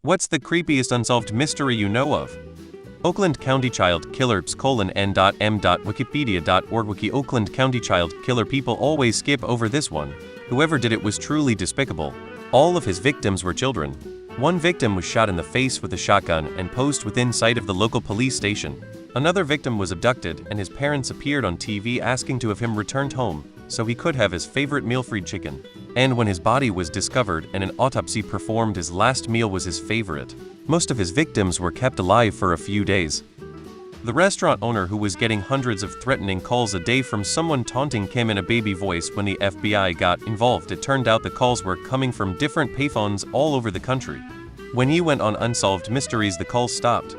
What's the creepiest unsolved mystery you know of? Oakland County Child Killer n.m.wikipedia.org Wiki Oakland County Child Killer. People always skip over this one. Whoever did it was truly despicable. All of his victims were children. One victim was shot in the face with a shotgun and posed within sight of the local police station. Another victim was abducted and his parents appeared on TV asking to have him returned home so he could have his favorite meal, fried chicken. And when his body was discovered and an autopsy performed, his last meal was his favorite. Most of his victims were kept alive for a few days. The restaurant owner, who was getting hundreds of threatening calls a day from someone taunting him in a baby voice when the FBI got involved, it turned out the calls were coming from different payphones all over the country. When he went on Unsolved Mysteries, the calls stopped.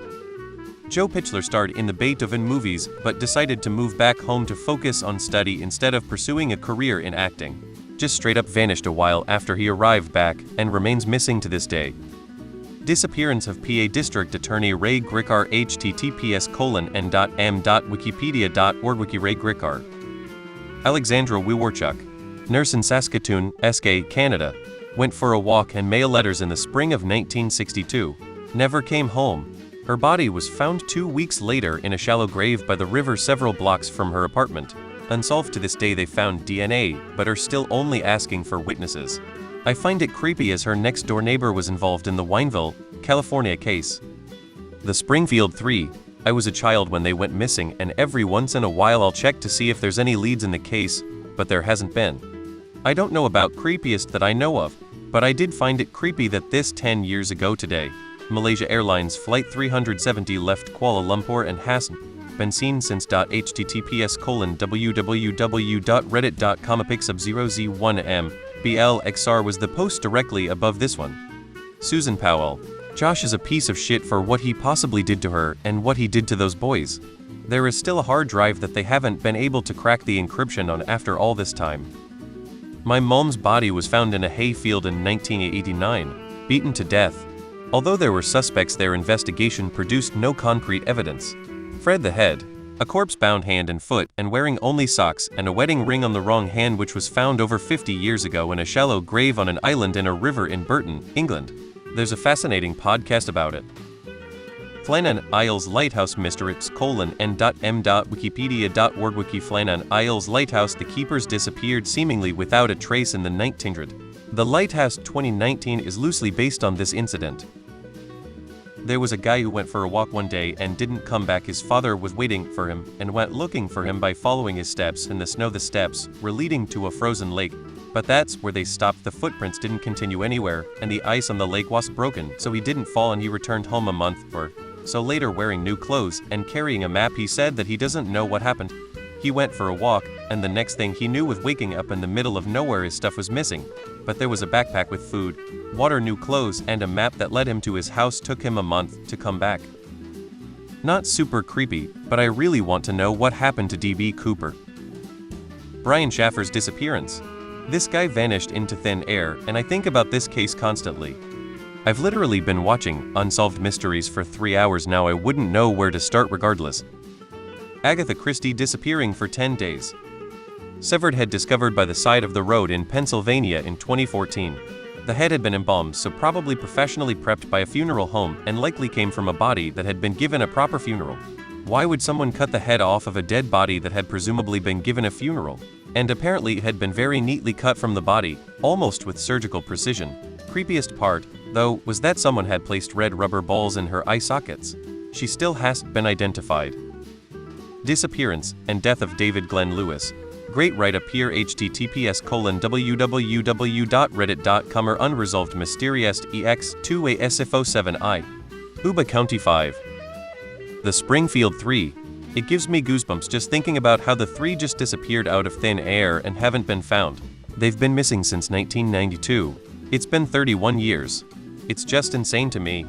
Joe Pitchler starred in the Beethoven movies, but decided to move back home to focus on study instead of pursuing a career in acting. Just straight up vanished a while after he arrived back and remains missing to this day. Disappearance of PA District Attorney Ray Gricar https://n.m.wikipedia.org Wiki Ray Gricar. Alexandra Wiwarchuk, nurse in Saskatoon, SK, Canada, went for a walk and mail letters in the spring of 1962. Never came home. Her body was found 2 weeks later in a shallow grave by the river several blocks from her apartment. Unsolved to this day. They found DNA, but are still only asking for witnesses. I find it creepy as her next-door neighbor was involved in the Wineville, California case. The Springfield 3. I was a child when they went missing, and every once in a while I'll check to see if there's any leads in the case, but there hasn't been. I don't know about creepiest that I know of, but I did find it creepy that this 10 years ago today, Malaysia Airlines Flight 370 left Kuala Lumpur and hasn't been seen since. https://www.reddit.com apixub0z1m BLXR was the post directly above this one. Susan Powell. Josh is a piece of shit for what he possibly did to her and what he did to those boys. There is still a hard drive that they haven't been able to crack the encryption on after all this time. My mom's body was found in a hayfield in 1989, beaten to death. Although there were suspects, their investigation produced no concrete evidence. Fred the Head. A corpse bound hand and foot and wearing only socks and a wedding ring on the wrong hand, which was found over 50 years ago in a shallow grave on an island in a river in Burton, England. There's a fascinating podcast about it. Flannan Isles Lighthouse Mysteries n.m.wikipedia.org Wiki Flannan Isles Lighthouse. The keepers disappeared seemingly without a trace in the 1900s. The Lighthouse 2019 is loosely based on this incident. There was a guy who went for a walk one day and didn't come back. His father was waiting for him and went looking for him by following his steps in the snow. The steps were leading to a frozen lake, but that's where they stopped. The footprints didn't continue anywhere, and the ice on the lake was broken, so he didn't fall, and he returned home a month or so later wearing new clothes and carrying a map. He said that he doesn't know what happened. He went for a walk, and the next thing he knew, with waking up in the middle of nowhere, his stuff was missing. But there was a backpack with food, water, new clothes, and a map that led him to his house. Took him a month to come back. Not super creepy, but I really want to know what happened to D.B. Cooper. Brian Schaffer's disappearance. This guy vanished into thin air, and I think about this case constantly. I've literally been watching Unsolved Mysteries for 3 hours now. I wouldn't know where to start regardless. Agatha Christie disappearing for 10 days. Severed head discovered by the side of the road in Pennsylvania in 2014. The head had been embalmed, so probably professionally prepped by a funeral home, and likely came from a body that had been given a proper funeral. Why would someone cut the head off of a dead body that had presumably been given a funeral? And apparently it had been very neatly cut from the body, almost with surgical precision. Creepiest part, though, was that someone had placed red rubber balls in her eye sockets. She still hasn't been identified. Disappearance and death of David Glenn Lewis. Great write-up here. https://www.reddit.com or unresolved mysterious ex2asf07i. Yuba County 5. The Springfield 3. It gives me goosebumps just thinking about how the three just disappeared out of thin air and haven't been found. They've been missing since 1992. It's been 31 years. It's just insane to me.